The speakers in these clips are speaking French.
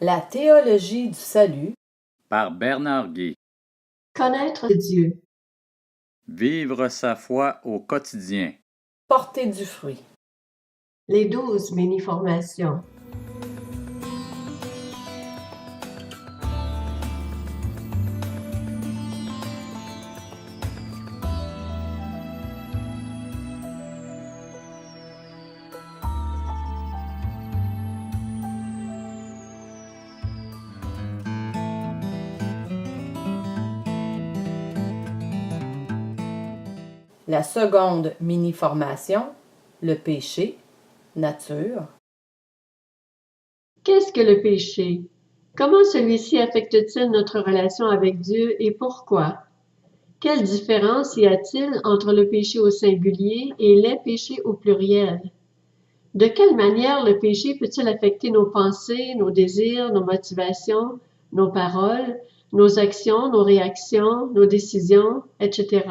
La théologie du salut par Bernard Guy. Connaître Dieu. Vivre sa foi au quotidien. Porter du fruit. Les 12 mini-formations. La seconde mini-formation, le péché, nature. Qu'est-ce que le péché? Comment celui-ci affecte-t-il notre relation avec Dieu et pourquoi? Quelle différence y a-t-il entre le péché au singulier et les péchés au pluriel? De quelle manière le péché peut-il affecter nos pensées, nos désirs, nos motivations, nos paroles, nos actions, nos réactions, nos décisions, etc.?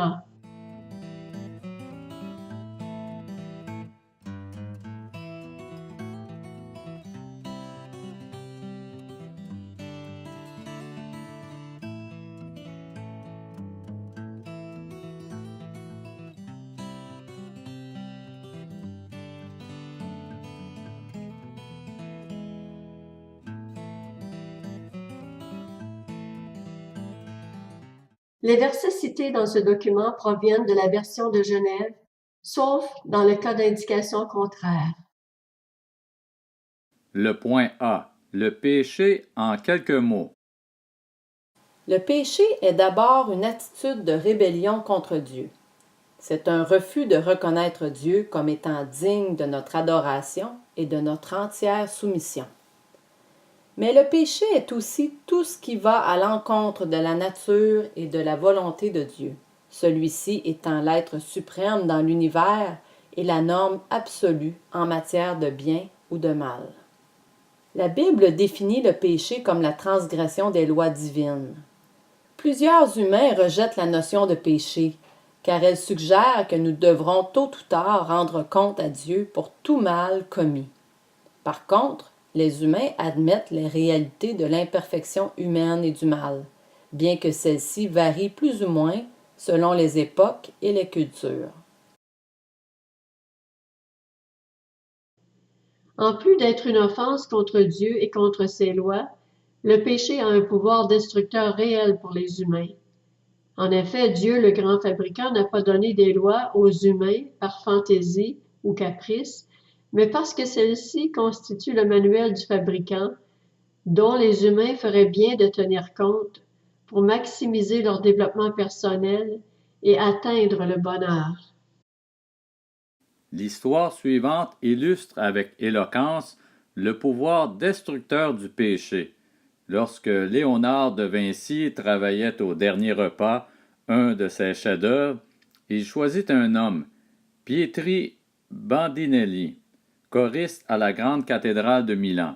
Les versets cités dans ce document proviennent de la version de Genève, sauf dans le cas d'indication contraire. Le point A. Le péché en quelques mots. Le péché est d'abord une attitude de rébellion contre Dieu. C'est un refus de reconnaître Dieu comme étant digne de notre adoration et de notre entière soumission. Mais le péché est aussi tout ce qui va à l'encontre de la nature et de la volonté de Dieu, celui-ci étant l'être suprême dans l'univers et la norme absolue en matière de bien ou de mal. La Bible définit le péché comme la transgression des lois divines. Plusieurs humains rejettent la notion de péché, car elle suggère que nous devrons tôt ou tard rendre compte à Dieu pour tout mal commis. Par contre, les humains admettent les réalités de l'imperfection humaine et du mal, bien que celles-ci varient plus ou moins selon les époques et les cultures. En plus d'être une offense contre Dieu et contre ses lois, le péché a un pouvoir destructeur réel pour les humains. En effet, Dieu, le grand fabricant, n'a pas donné des lois aux humains par fantaisie ou caprice, mais parce que celles-ci constituent le manuel du fabricant, dont les humains feraient bien de tenir compte pour maximiser leur développement personnel et atteindre le bonheur. L'histoire suivante illustre avec éloquence le pouvoir destructeur du péché. Lorsque Léonard de Vinci travaillait au dernier repas, un de ses chefs-d'œuvre, il choisit un homme, Pietri Bandinelli, choriste à la grande cathédrale de Milan.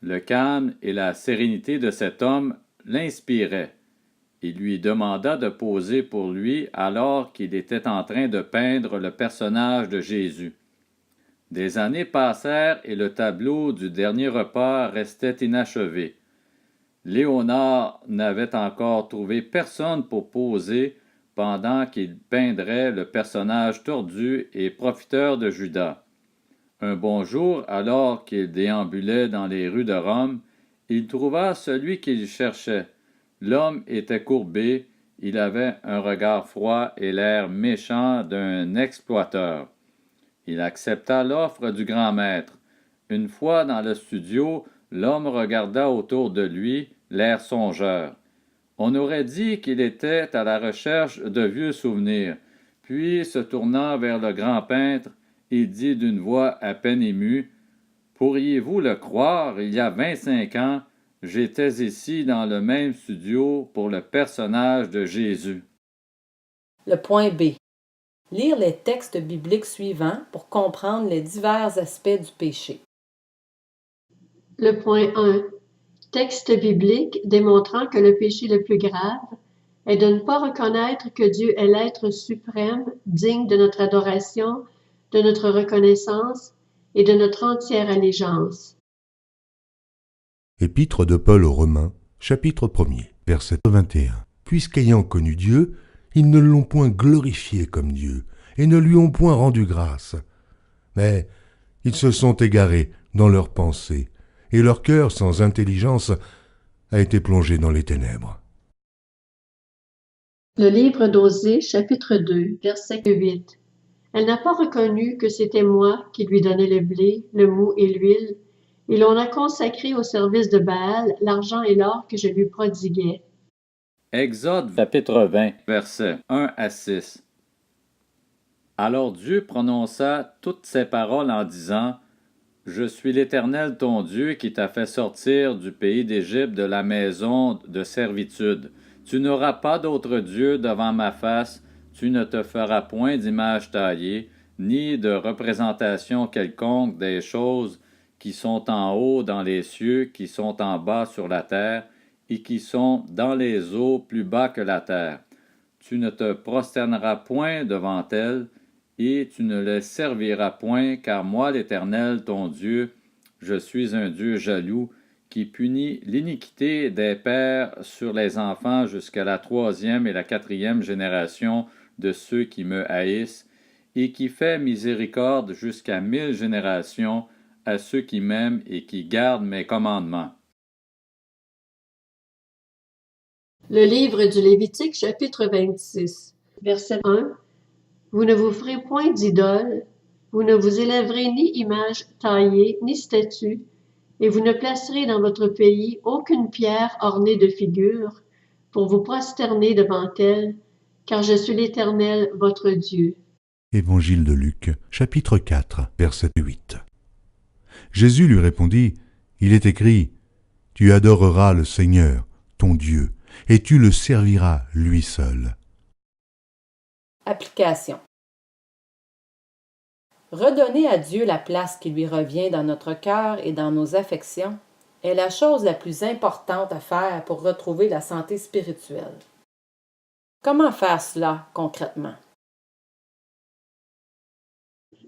Le calme et la sérénité de cet homme l'inspiraient. Il lui demanda de poser pour lui alors qu'il était en train de peindre le personnage de Jésus. Des années passèrent et le tableau du dernier repas restait inachevé. Léonard n'avait encore trouvé personne pour poser pendant qu'il peindrait le personnage tordu et profiteur de Judas. Un bon jour, alors qu'il déambulait dans les rues de Rome, il trouva celui qu'il cherchait. L'homme était courbé, il avait un regard froid et l'air méchant d'un exploiteur. Il accepta l'offre du grand maître. Une fois dans le studio, l'homme regarda autour de lui, l'air songeur. On aurait dit qu'il était à la recherche de vieux souvenirs. Puis, se tournant vers le grand peintre, il dit d'une voix à peine émue, « Pourriez-vous le croire, il y a 25 ans, j'étais ici dans le même studio pour le personnage de Jésus. » Le point B. Lire les textes bibliques suivants pour comprendre les divers aspects du péché. Le point 1. Texte biblique démontrant que le péché le plus grave est de ne pas reconnaître que Dieu est l'être suprême, digne de notre adoration, de notre reconnaissance et de notre entière allégeance. Épître de Paul aux Romains, chapitre 1er, verset 21. Puisqu'ayant connu Dieu, ils ne l'ont point glorifié comme Dieu, et ne lui ont point rendu grâce. Mais ils se sont égarés dans leurs pensées, et leur cœur sans intelligence a été plongé dans les ténèbres. Le livre d'Osée, chapitre 2, verset 8. Elle n'a pas reconnu que c'était moi qui lui donnais le blé, le mou et l'huile, et l'on a consacré au service de Baal l'argent et l'or que je lui prodiguais. Exode chapitre 20, versets 1 à 6. Alors Dieu prononça toutes ces paroles en disant: Je suis l'Éternel ton Dieu qui t'a fait sortir du pays d'Égypte de la maison de servitude. Tu n'auras pas d'autre Dieu devant ma face, tu ne te feras point d'image taillée, ni de représentation quelconque des choses qui sont en haut dans les cieux, qui sont en bas sur la terre, et qui sont dans les eaux plus bas que la terre. Tu ne te prosterneras point devant elles, et tu ne les serviras point, car moi, l'Éternel, ton Dieu, je suis un Dieu jaloux, qui punit l'iniquité des pères sur les enfants jusqu'à la 3e et la 4e génération de ceux qui me haïssent, et qui fait miséricorde jusqu'à 1000 générations à ceux qui m'aiment et qui gardent mes commandements. Le livre du Lévitique, chapitre 26, verset 1. Vous ne vous ferez point d'idole, vous ne vous élèverez ni image taillée, ni statue, et vous ne placerez dans votre pays aucune pierre ornée de figures, pour vous prosterner devant elle, car je suis l'Éternel, votre Dieu. Évangile de Luc, chapitre 4, verset 8. Jésus lui répondit, il est écrit, tu adoreras le Seigneur, ton Dieu, et tu le serviras lui seul. Application. Redonner à Dieu la place qui lui revient dans notre cœur et dans nos affections est la chose la plus importante à faire pour retrouver la santé spirituelle. Comment faire cela concrètement?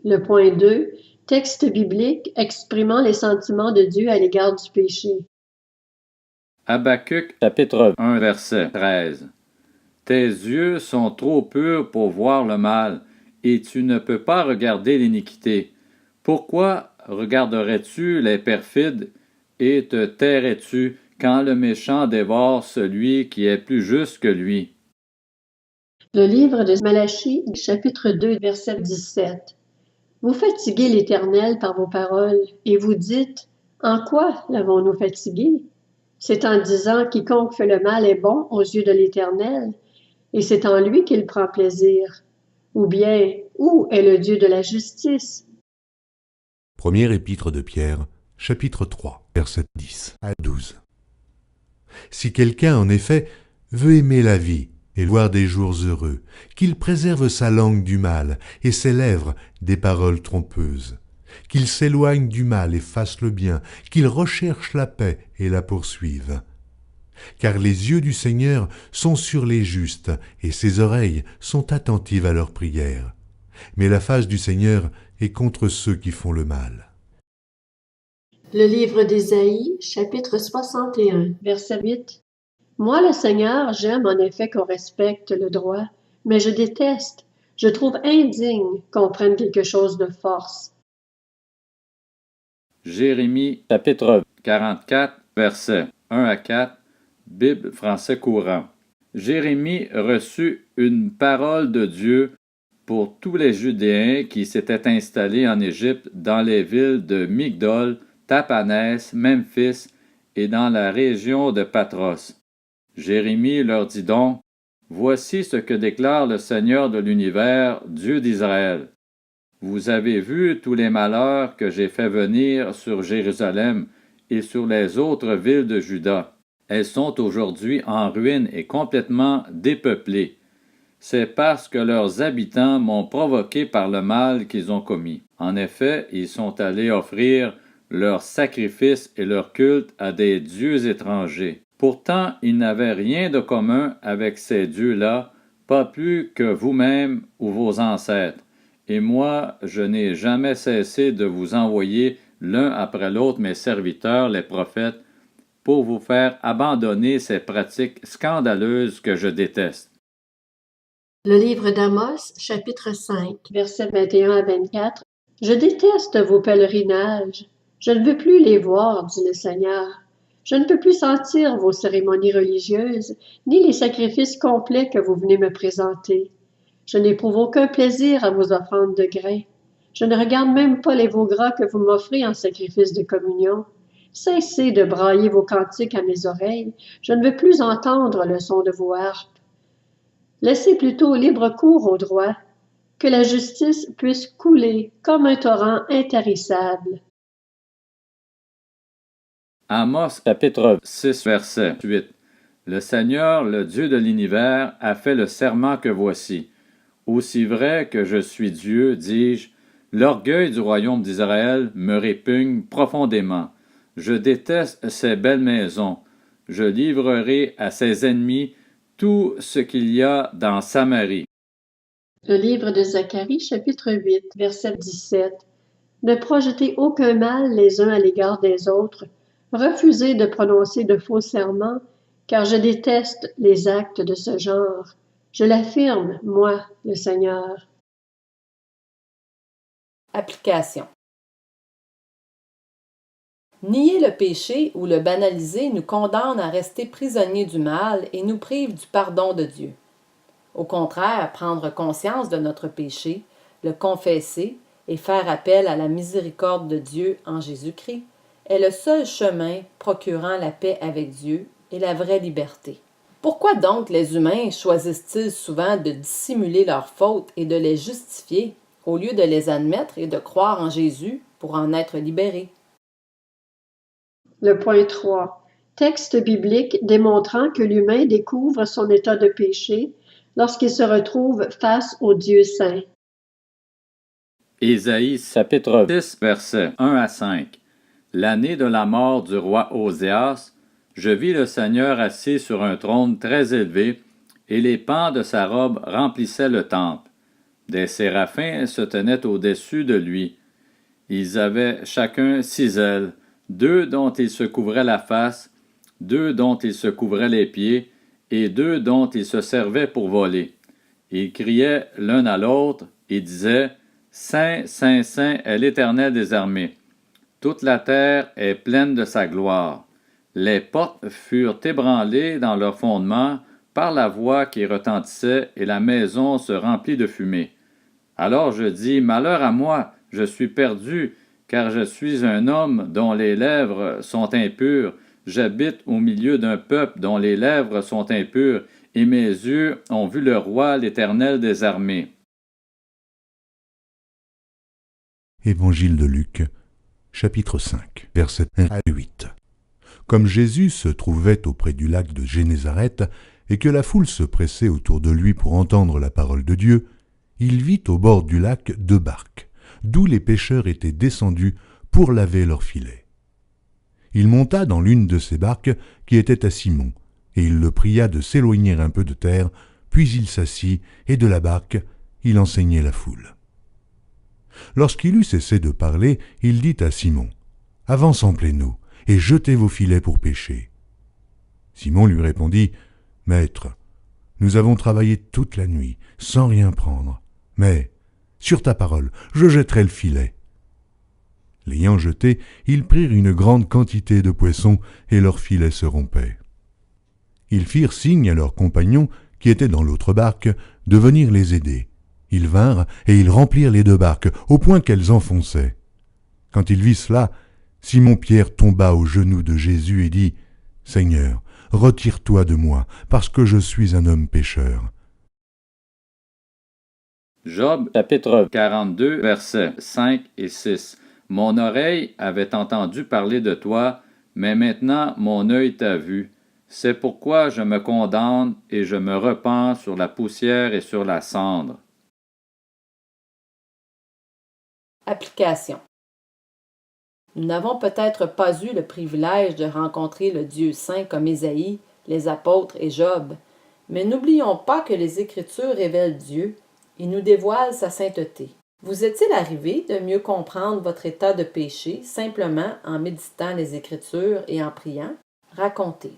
Le point 2. Texte biblique exprimant les sentiments de Dieu à l'égard du péché. Habacuc chapitre 1 verset 13. Tes yeux sont trop purs pour voir le mal, et tu ne peux pas regarder l'iniquité. Pourquoi regarderais-tu les perfides et te tairais-tu quand le méchant dévore celui qui est plus juste que lui? Le livre de Malachie, chapitre 2, verset 17. Vous fatiguez l'Éternel par vos paroles, et vous dites, en quoi l'avons-nous fatigué? C'est en disant, quiconque fait le mal est bon aux yeux de l'Éternel, et c'est en lui qu'il prend plaisir. Ou bien, où est le Dieu de la justice? Première épître de Pierre, chapitre 3, versets 10 à 12. Si quelqu'un, en effet, veut aimer la vie et voir des jours heureux, qu'il préserve sa langue du mal et ses lèvres des paroles trompeuses, qu'il s'éloigne du mal et fasse le bien, qu'il recherche la paix et la poursuive. Car les yeux du Seigneur sont sur les justes, et ses oreilles sont attentives à leurs prières. Mais la face du Seigneur est contre ceux qui font le mal. Le livre d'Ésaïe, chapitre 61, verset 8. Moi, le Seigneur, j'aime en effet qu'on respecte le droit, mais je déteste, je trouve indigne qu'on prenne quelque chose de force. Jérémie chapitre 44 versets 1 à 4, Bible français courant. Jérémie reçut une parole de Dieu pour tous les Judéens qui s'étaient installés en Égypte dans les villes de Migdol, Tapanès, Memphis et dans la région de Patros. Jérémie leur dit donc: Voici ce que déclare le Seigneur de l'univers, Dieu d'Israël. Vous avez vu tous les malheurs que j'ai fait venir sur Jérusalem et sur les autres villes de Juda. Elles sont aujourd'hui en ruine et complètement dépeuplées. C'est parce que leurs habitants m'ont provoqué par le mal qu'ils ont commis. En effet, ils sont allés offrir leurs sacrifices et leurs cultes à des dieux étrangers. Pourtant, ils n'avaient rien de commun avec ces dieux-là, pas plus que vous-même ou vos ancêtres. Et moi, je n'ai jamais cessé de vous envoyer l'un après l'autre mes serviteurs, les prophètes, pour vous faire abandonner ces pratiques scandaleuses que je déteste. Le livre d'Amos, chapitre 5, versets 21 à 24. Je déteste vos pèlerinages. Je ne veux plus les voir, dit le Seigneur. Je ne peux plus sentir vos cérémonies religieuses, ni les sacrifices complets que vous venez me présenter. Je n'éprouve aucun plaisir à vos offrandes de grains. Je ne regarde même pas les veaux gras que vous m'offrez en sacrifice de communion. Cessez de brailler vos cantiques à mes oreilles. Je ne veux plus entendre le son de vos harpes. Laissez plutôt libre cours au droit, que la justice puisse couler comme un torrent intarissable. Amos chapitre 6 verset 8. Le Seigneur, le Dieu de l'univers, a fait le serment que voici. Aussi vrai que je suis Dieu, dis-je, l'orgueil du royaume d'Israël me répugne profondément. Je déteste ces belles maisons. Je livrerai à ses ennemis tout ce qu'il y a dans Samarie. Le livre de Zacharie, chapitre 8, verset 17. Ne projetez aucun mal les uns à l'égard des autres. Refusez de prononcer de faux serments, car je déteste les actes de ce genre. Je l'affirme, moi, le Seigneur. Application. Nier le péché ou le banaliser nous condamne à rester prisonniers du mal et nous prive du pardon de Dieu. Au contraire, prendre conscience de notre péché, le confesser et faire appel à la miséricorde de Dieu en Jésus-Christ est le seul chemin procurant la paix avec Dieu et la vraie liberté. Pourquoi donc les humains choisissent-ils souvent de dissimuler leurs fautes et de les justifier au lieu de les admettre et de croire en Jésus pour en être libérés? Le point 3. Texte biblique démontrant que l'humain découvre son état de péché lorsqu'il se retrouve face au Dieu saint. Ésaïe chapitre 6 versets 1 à 5. L'année de la mort du roi Oséas, je vis le Seigneur assis sur un trône très élevé, et les pans de sa robe remplissaient le temple. Des séraphins se tenaient au-dessus de lui. Ils avaient chacun 6 ailes, 2 dont ils se couvraient la face, 2 dont ils se couvraient les pieds, et 2 dont ils se servaient pour voler. Ils criaient l'un à l'autre et disaient « Saint, Saint, Saint est l'Éternel des armées. Toute la terre est pleine de sa gloire. » Les portes furent ébranlées dans leur fondement par la voix qui retentissait, et la maison se remplit de fumée. Alors je dis, malheur à moi, je suis perdu, car je suis un homme dont les lèvres sont impures. J'habite au milieu d'un peuple dont les lèvres sont impures, et mes yeux ont vu le roi, l'Éternel des armées. Évangile de Luc, chapitre 5, versets 1 à 8. Comme Jésus se trouvait auprès du lac de Génézareth, et que la foule se pressait autour de lui pour entendre la parole de Dieu, il vit au bord du lac 2 barques, d'où les pêcheurs étaient descendus pour laver leurs filets. Il monta dans l'une de ces barques qui était à Simon, et il le pria de s'éloigner un peu de terre, puis il s'assit, et de la barque, il enseignait la foule. Lorsqu'il eut cessé de parler, il dit à Simon, « Avance en pleine eau, et jetez vos filets pour pêcher. » Simon lui répondit, « Maître, nous avons travaillé toute la nuit, sans rien prendre, mais, sur ta parole, je jetterai le filet. » L'ayant jeté, ils prirent une grande quantité de poissons, et leur filet se rompait. Ils firent signe à leurs compagnons, qui étaient dans l'autre barque, de venir les aider. Ils vinrent, et ils remplirent les 2 barques, au point qu'elles enfonçaient. Quand il vit cela, Simon-Pierre tomba aux genoux de Jésus et dit, « Seigneur, retire-toi de moi, parce que je suis un homme pécheur. » Job chapitre 42 versets 5 et 6. Mon oreille avait entendu parler de toi, mais maintenant mon œil t'a vu. C'est pourquoi je me condamne et je me repens sur la poussière et sur la cendre. Application. Nous n'avons peut-être pas eu le privilège de rencontrer le Dieu saint comme Ésaïe, les apôtres et Job, mais n'oublions pas que les Écritures révèlent Dieu et nous dévoilent sa sainteté. Vous est-il arrivé de mieux comprendre votre état de péché simplement en méditant les Écritures et en priant? Raconter.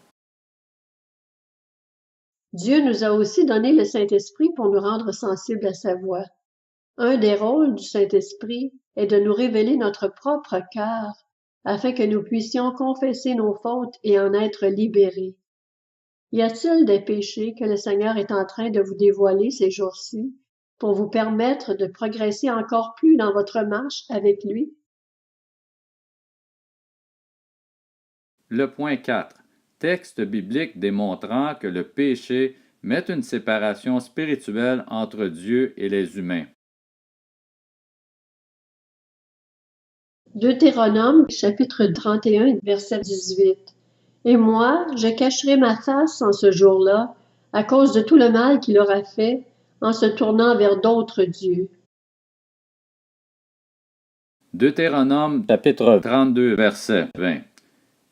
Dieu nous a aussi donné le Saint-Esprit pour nous rendre sensibles à sa voix. Un des rôles du Saint-Esprit est de nous révéler notre propre cœur afin que nous puissions confesser nos fautes et en être libérés. Y a-t-il des péchés que le Seigneur est en train de vous dévoiler ces jours-ci pour vous permettre de progresser encore plus dans votre marche avec lui? Le point 4. Texte biblique démontrant que le péché met une séparation spirituelle entre Dieu et les humains. Deutéronome, chapitre 31, verset 18. Et moi, je cacherai ma face en ce jour-là, à cause de tout le mal qu'il aura fait, en se tournant vers d'autres dieux. Deutéronome, chapitre 32, verset 20.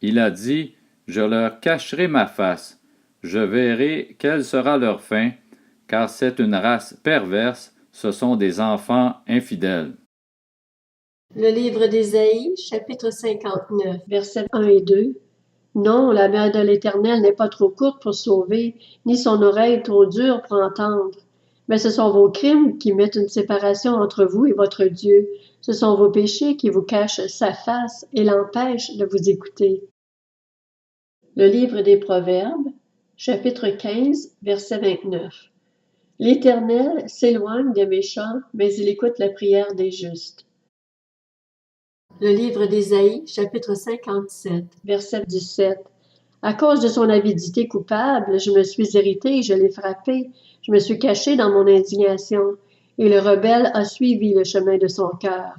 Il a dit, « Je leur cacherai ma face, je verrai quelle sera leur fin, car c'est une race perverse, ce sont des enfants infidèles. » Le livre d'Ésaïe, chapitre 59, versets 1 et 2. Non, la main de l'Éternel n'est pas trop courte pour sauver, ni son oreille trop dure pour entendre. Mais ce sont vos crimes qui mettent une séparation entre vous et votre Dieu. Ce sont vos péchés qui vous cachent sa face et l'empêchent de vous écouter. Le livre des Proverbes, chapitre 15, verset 29. L'Éternel s'éloigne des méchants, mais il écoute la prière des justes. Le livre d'Ésaïe, chapitre 57, verset 17. À cause de son avidité coupable, je me suis irrité et je l'ai frappé. Je me suis caché dans mon indignation, et le rebelle a suivi le chemin de son cœur.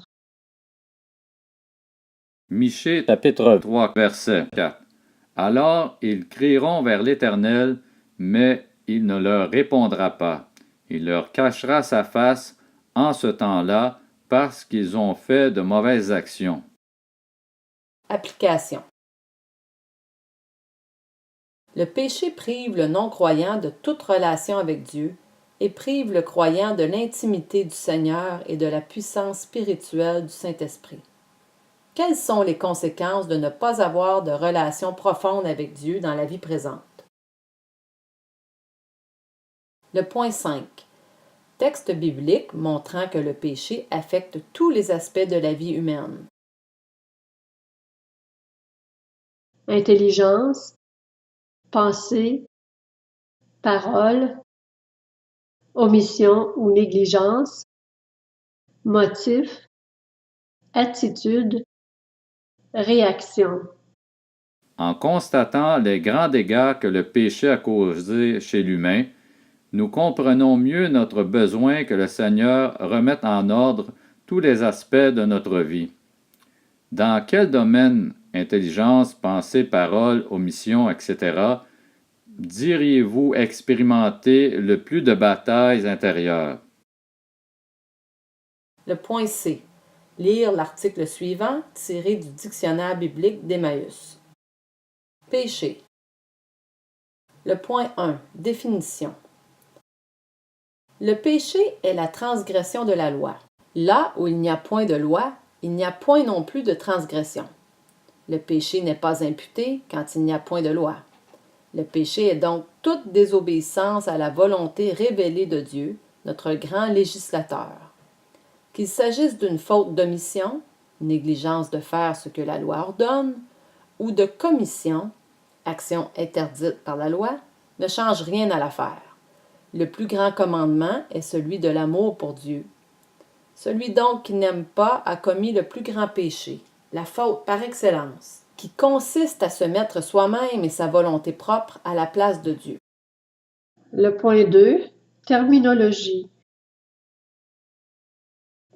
Michée, chapitre 3, verset 4. Alors ils crieront vers l'Éternel, mais il ne leur répondra pas. Il leur cachera sa face en ce temps-là, parce qu'ils ont fait de mauvaises actions. Application. Le péché prive le non-croyant de toute relation avec Dieu et prive le croyant de l'intimité du Seigneur et de la puissance spirituelle du Saint-Esprit. Quelles sont les conséquences de ne pas avoir de relation profonde avec Dieu dans la vie présente? Le point 5. Texte biblique montrant que le péché affecte tous les aspects de la vie humaine. Intelligence, pensée, parole, omission ou négligence, motif, attitude, réaction. En constatant les grands dégâts que le péché a causés chez l'humain, nous comprenons mieux notre besoin que le Seigneur remette en ordre tous les aspects de notre vie. Dans quel domaine, intelligence, pensée, parole, omission, etc., diriez-vous expérimenter le plus de batailles intérieures? Le point C. Lire l'article suivant tiré du dictionnaire biblique d'Emmaüs. Péché. Le point 1. Définition. Le péché est la transgression de la loi. Là où il n'y a point de loi, il n'y a point non plus de transgression. Le péché n'est pas imputé quand il n'y a point de loi. Le péché est donc toute désobéissance à la volonté révélée de Dieu, notre grand législateur. Qu'il s'agisse d'une faute d'omission, négligence de faire ce que la loi ordonne, ou de commission, action interdite par la loi, ne change rien à l'affaire. Le plus grand commandement est celui de l'amour pour Dieu. Celui donc qui n'aime pas a commis le plus grand péché, la faute par excellence, qui consiste à se mettre soi-même et sa volonté propre à la place de Dieu. Le point 2. Terminologie.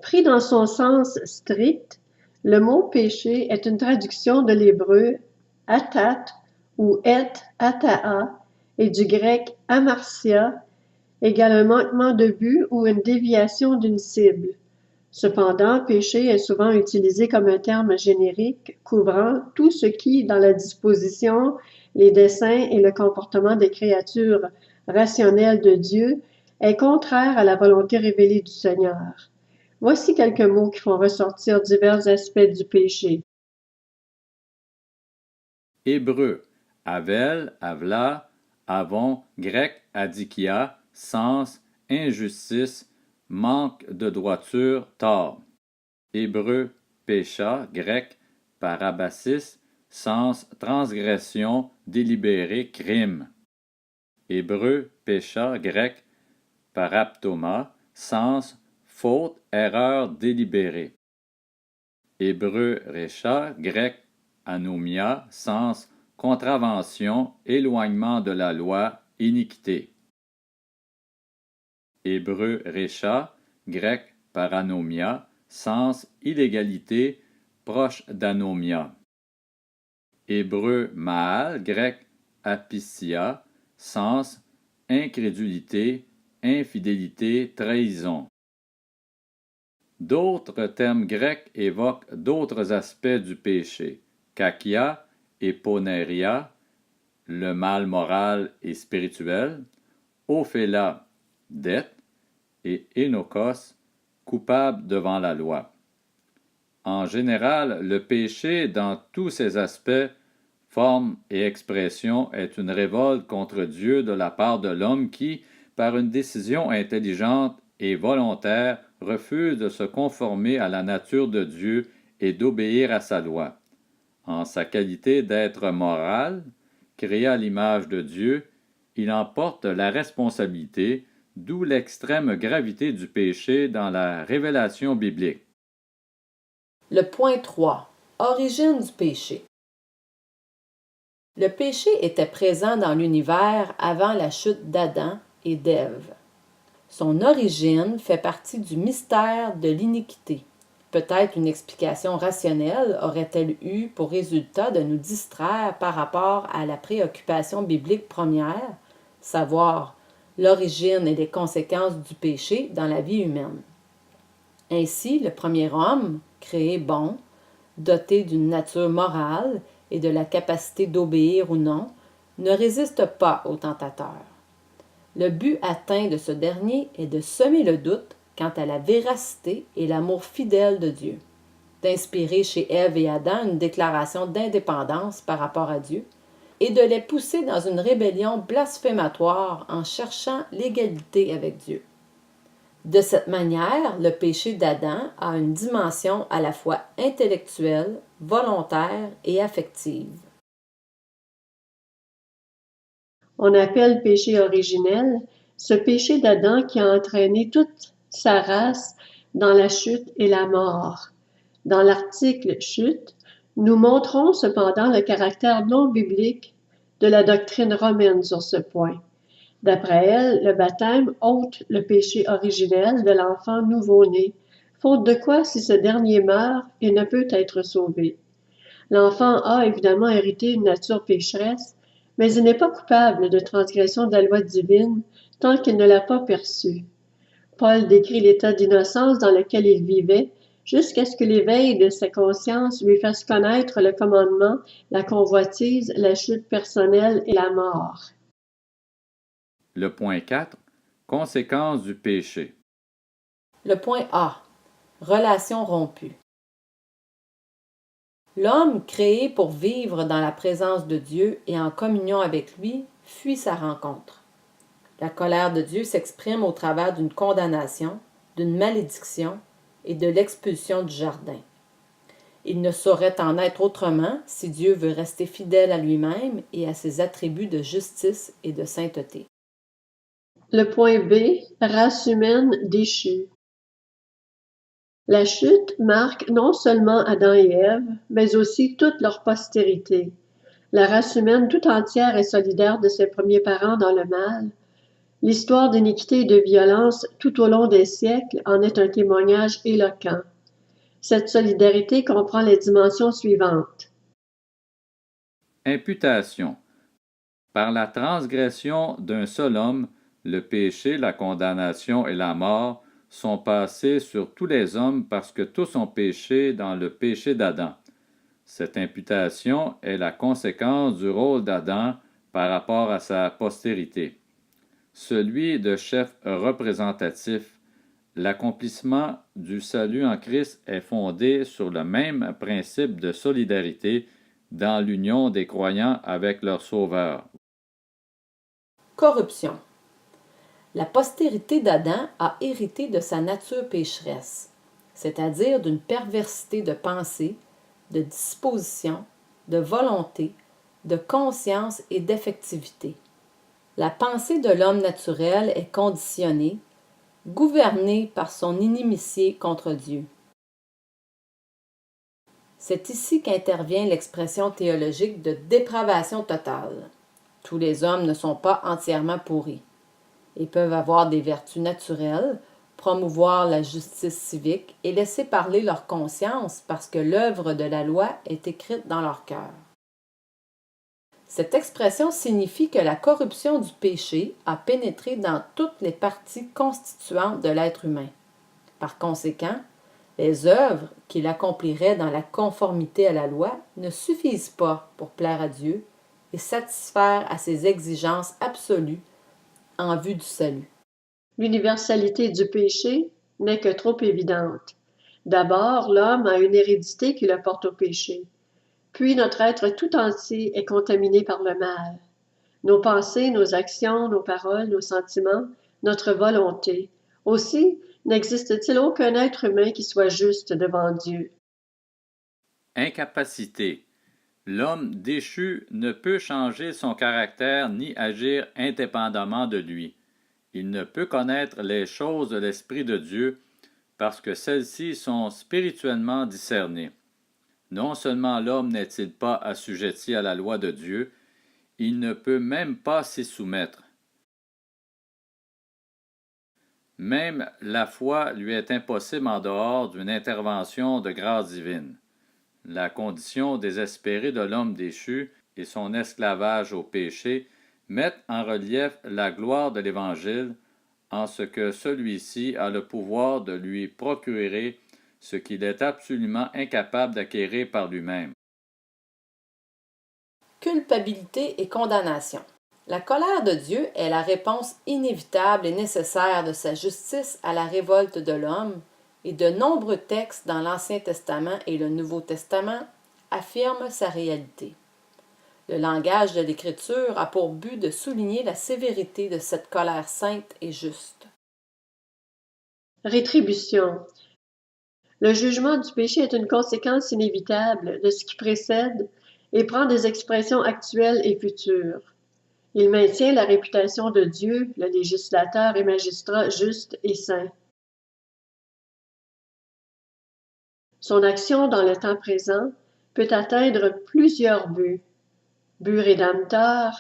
Pris dans son sens strict, le mot péché est une traduction de l'hébreu atat ou et ataa et du grec amartia, égale un manquement de but ou une déviation d'une cible. Cependant, péché est souvent utilisé comme un terme générique couvrant tout ce qui, dans la disposition, les desseins et le comportement des créatures rationnelles de Dieu, est contraire à la volonté révélée du Seigneur. Voici quelques mots qui font ressortir divers aspects du péché. Hébreu, Avel, Avla, Avon, grec, adikia, sens, injustice, manque de droiture, tort. Hébreu, pécha, grec, parabasis, sens, transgression, délibéré, crime. Hébreu, pécha, grec, paraptoma, sens, faute, erreur délibérée. Hébreu, récha, grec, anomia, sens, contravention, éloignement de la loi, iniquité. Hébreu, récha, grec, paranomia, sens, illégalité, proche d'anomia. Hébreu, maal, grec, apistia, sens, incrédulité, infidélité, trahison. D'autres termes grecs évoquent d'autres aspects du péché. Kakia et poneria, le mal moral et spirituel. Ophéla, dette. Et Énokos, coupable devant la loi. En général, le péché, dans tous ses aspects, forme et expression, est une révolte contre Dieu de la part de l'homme qui, par une décision intelligente et volontaire, refuse de se conformer à la nature de Dieu et d'obéir à sa loi. En sa qualité d'être moral, créé à l'image de Dieu, il en porte la responsabilité, d'où l'extrême gravité du péché dans la révélation biblique. Le point 3. Origine du péché. Le péché était présent dans l'univers avant la chute d'Adam et d'Ève. Son origine fait partie du mystère de l'iniquité. Peut-être une explication rationnelle aurait-elle eu pour résultat de nous distraire par rapport à la préoccupation biblique première, savoir l'origine et les conséquences du péché dans la vie humaine. Ainsi, le premier homme, créé bon, doté d'une nature morale et de la capacité d'obéir ou non, ne résiste pas au tentateur. Le but atteint de ce dernier est de semer le doute quant à la véracité et l'amour fidèle de Dieu, d'inspirer chez Ève et Adam une déclaration d'indépendance par rapport à Dieu, et de les pousser dans une rébellion blasphématoire en cherchant l'égalité avec Dieu. De cette manière, le péché d'Adam a une dimension à la fois intellectuelle, volontaire et affective. On appelle péché originel ce péché d'Adam qui a entraîné toute sa race dans la chute et la mort. Dans l'article Chute, nous montrons cependant le caractère non biblique de la doctrine romaine sur ce point. D'après elle, le baptême ôte le péché originel de l'enfant nouveau-né, faute de quoi si ce dernier meurt, il ne peut être sauvé. L'enfant a évidemment hérité une nature pécheresse, mais il n'est pas coupable de transgression de la loi divine tant qu'il ne l'a pas perçue. Paul décrit l'état d'innocence dans lequel il vivait jusqu'à ce que l'éveil de sa conscience lui fasse connaître le commandement, la convoitise, la chute personnelle et la mort. Le point 4. Conséquences du péché. Le point A. Relation rompue. L'homme, créé pour vivre dans la présence de Dieu et en communion avec lui, fuit sa rencontre. La colère de Dieu s'exprime au travers d'une condamnation, d'une malédiction et de l'expulsion du jardin. Il ne saurait en être autrement si Dieu veut rester fidèle à lui-même et à ses attributs de justice et de sainteté. Le point B. Race humaine déchue. La chute marque non seulement Adam et Ève, mais aussi toute leur postérité. La race humaine tout entière est solidaire de ses premiers parents dans le mal. L'histoire d'iniquité et de violence tout au long des siècles en est un témoignage éloquent. Cette solidarité comprend les dimensions suivantes. Imputation. Par la transgression d'un seul homme, le péché, la condamnation et la mort sont passés sur tous les hommes parce que tous ont péché dans le péché d'Adam. Cette imputation est la conséquence du rôle d'Adam par rapport à sa postérité. Celui de chef représentatif, l'accomplissement du salut en Christ est fondé sur le même principe de solidarité dans l'union des croyants avec leur Sauveur. Corruption. La postérité d'Adam a hérité de sa nature pécheresse, c'est-à-dire d'une perversité de pensée, de disposition, de volonté, de conscience et d'effectivité. La pensée de l'homme naturel est conditionnée, gouvernée par son inimitié contre Dieu. C'est ici qu'intervient l'expression théologique de dépravation totale. Tous les hommes ne sont pas entièrement pourris. Ils peuvent avoir des vertus naturelles, promouvoir la justice civique et laisser parler leur conscience parce que l'œuvre de la loi est écrite dans leur cœur. Cette expression signifie que la corruption du péché a pénétré dans toutes les parties constituantes de l'être humain. Par conséquent, les œuvres qu'il accomplirait dans la conformité à la loi ne suffisent pas pour plaire à Dieu et satisfaire à ses exigences absolues en vue du salut. L'universalité du péché n'est que trop évidente. D'abord, l'homme a une hérédité qui le porte au péché. Puis notre être tout entier est contaminé par le mal. Nos pensées, nos actions, nos paroles, nos sentiments, notre volonté. Aussi, n'existe-t-il aucun être humain qui soit juste devant Dieu. Incapacité. L'homme déchu ne peut changer son caractère ni agir indépendamment de lui. Il ne peut connaître les choses de l'Esprit de Dieu parce que celles-ci sont spirituellement discernées. Non seulement l'homme n'est-il pas assujetti à la loi de Dieu, il ne peut même pas s'y soumettre. Même la foi lui est impossible en dehors d'une intervention de grâce divine. La condition désespérée de l'homme déchu et son esclavage au péché mettent en relief la gloire de l'Évangile en ce que celui-ci a le pouvoir de lui procurer ce qu'il est absolument incapable d'acquérir par lui-même. Culpabilité et condamnation. La colère de Dieu est la réponse inévitable et nécessaire de sa justice à la révolte de l'homme, et de nombreux textes dans l'Ancien Testament et le Nouveau Testament affirment sa réalité. Le langage de l'Écriture a pour but de souligner la sévérité de cette colère sainte et juste. Rétribution. Le jugement du péché est une conséquence inévitable de ce qui précède et prend des expressions actuelles et futures. Il maintient la réputation de Dieu, le législateur et magistrat juste et saint. Son action dans le temps présent peut atteindre plusieurs buts. But rédempteur,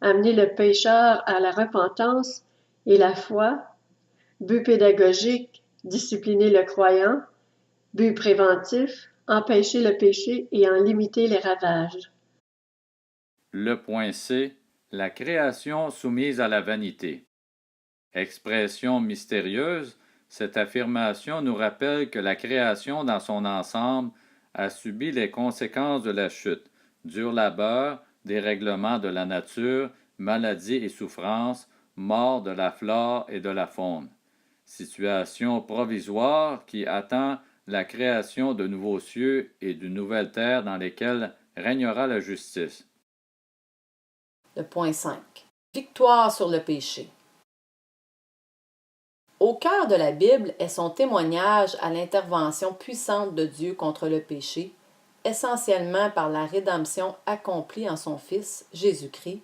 amener le pécheur à la repentance et la foi. But pédagogique, discipliner le croyant. But préventif, empêcher le péché et en limiter les ravages. Le point C. La création soumise à la vanité. Expression mystérieuse, cette affirmation nous rappelle que la création dans son ensemble a subi les conséquences de la chute, dur labeur, dérèglement de la nature, maladies et souffrances, mort de la flore et de la faune. Situation provisoire qui attend la création de nouveaux cieux et d'une nouvelle terre dans lesquelles régnera la justice. Le point 5. Victoire sur le péché. Au cœur de la Bible est son témoignage à l'intervention puissante de Dieu contre le péché, essentiellement par la rédemption accomplie en son Fils, Jésus-Christ,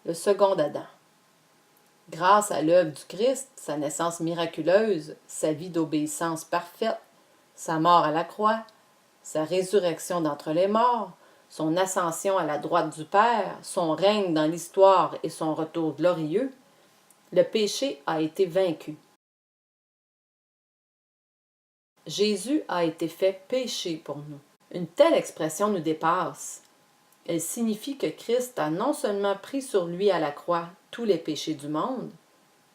le second Adam. Grâce à l'œuvre du Christ, sa naissance miraculeuse, sa vie d'obéissance parfaite, sa mort à la croix, sa résurrection d'entre les morts, son ascension à la droite du Père, son règne dans l'histoire et son retour glorieux, le péché a été vaincu. Jésus a été fait péché pour nous. Une telle expression nous dépasse. Elle signifie que Christ a non seulement pris sur lui à la croix tous les péchés du monde,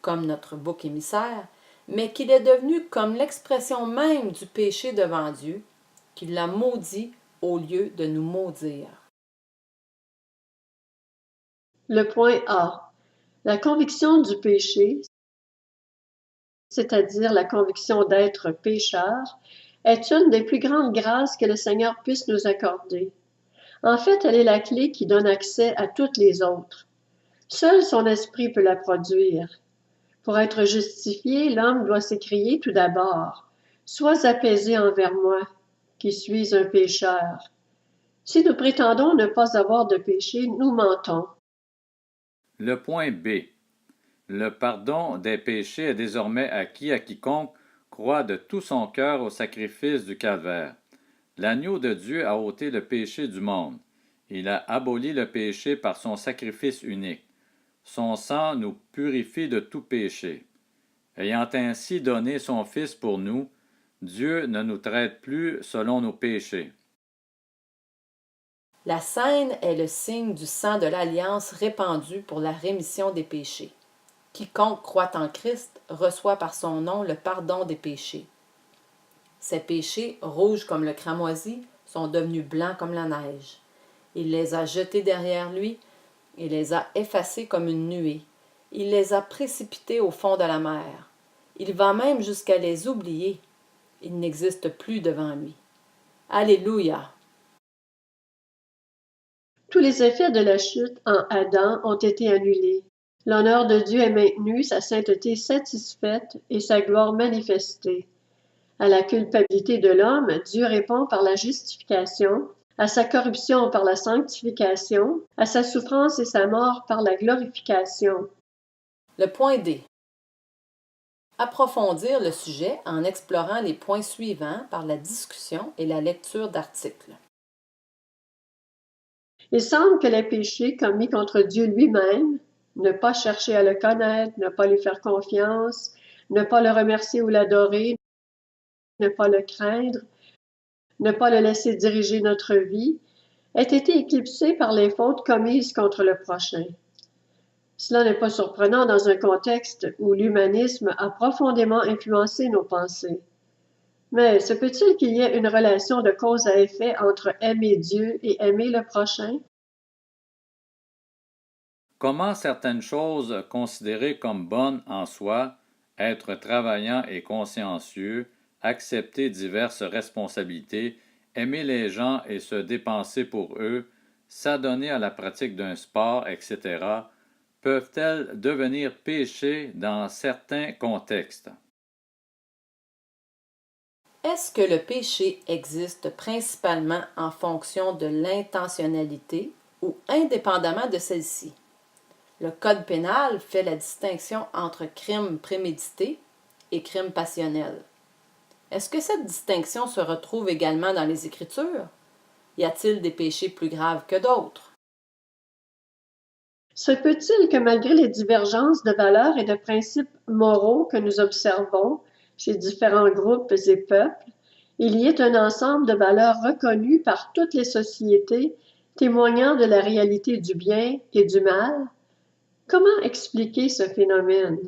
comme notre bouc émissaire, mais qu'il est devenu comme l'expression même du péché devant Dieu, qu'il l'a maudit au lieu de nous maudire. Le point A. La conviction du péché, c'est-à-dire la conviction d'être pécheur, est une des plus grandes grâces que le Seigneur puisse nous accorder. En fait, elle est la clé qui donne accès à toutes les autres. Seul son esprit peut la produire. Pour être justifié, l'homme doit s'écrier tout d'abord: Sois apaisé envers moi, qui suis un pécheur. Si nous prétendons ne pas avoir de péché, nous mentons. Le point B. Le pardon des péchés est désormais acquis à quiconque croit de tout son cœur au sacrifice du calvaire. L'agneau de Dieu a ôté le péché du monde. Il a aboli le péché par son sacrifice unique. Son sang nous purifie de tout péché. Ayant ainsi donné son Fils pour nous, Dieu ne nous traite plus selon nos péchés. La scène est le signe du sang de l'Alliance répandu pour la rémission des péchés. Quiconque croit en Christ reçoit par son nom le pardon des péchés. Ces péchés, rouges comme le cramoisi, sont devenus blancs comme la neige. Il les a jetés derrière lui et les a effacés comme une nuée. Il les a précipités au fond de la mer. Il va même jusqu'à les oublier. Ils n'existent plus devant lui. Alléluia! Tous les effets de la chute en Adam ont été annulés. L'honneur de Dieu est maintenu, sa sainteté satisfaite et sa gloire manifestée. À la culpabilité de l'homme, Dieu répond par la justification, à sa corruption par la sanctification, à sa souffrance et sa mort par la glorification. Le point D. Approfondir le sujet en explorant les points suivants par la discussion et la lecture d'articles. Il semble que les péchés commis contre Dieu lui-même, ne pas chercher à le connaître, ne pas lui faire confiance, ne pas le remercier ou l'adorer, ne pas le craindre, ne pas le laisser diriger notre vie, aient été éclipsés par les fautes commises contre le prochain. Cela n'est pas surprenant dans un contexte où l'humanisme a profondément influencé nos pensées. Mais se peut-il qu'il y ait une relation de cause à effet entre aimer Dieu et aimer le prochain? Comment certaines choses considérées comme bonnes en soi, être travaillant et consciencieux, accepter diverses responsabilités, aimer les gens et se dépenser pour eux, s'adonner à la pratique d'un sport, etc., peuvent-elles devenir péchés dans certains contextes? Est-ce que le péché existe principalement en fonction de l'intentionnalité ou indépendamment de celle-ci? Le Code pénal fait la distinction entre crime prémédité et crime passionnel. Est-ce que cette distinction se retrouve également dans les Écritures? Y a-t-il des péchés plus graves que d'autres? Se peut-il que malgré les divergences de valeurs et de principes moraux que nous observons chez différents groupes et peuples, il y ait un ensemble de valeurs reconnues par toutes les sociétés témoignant de la réalité du bien et du mal? Comment expliquer ce phénomène?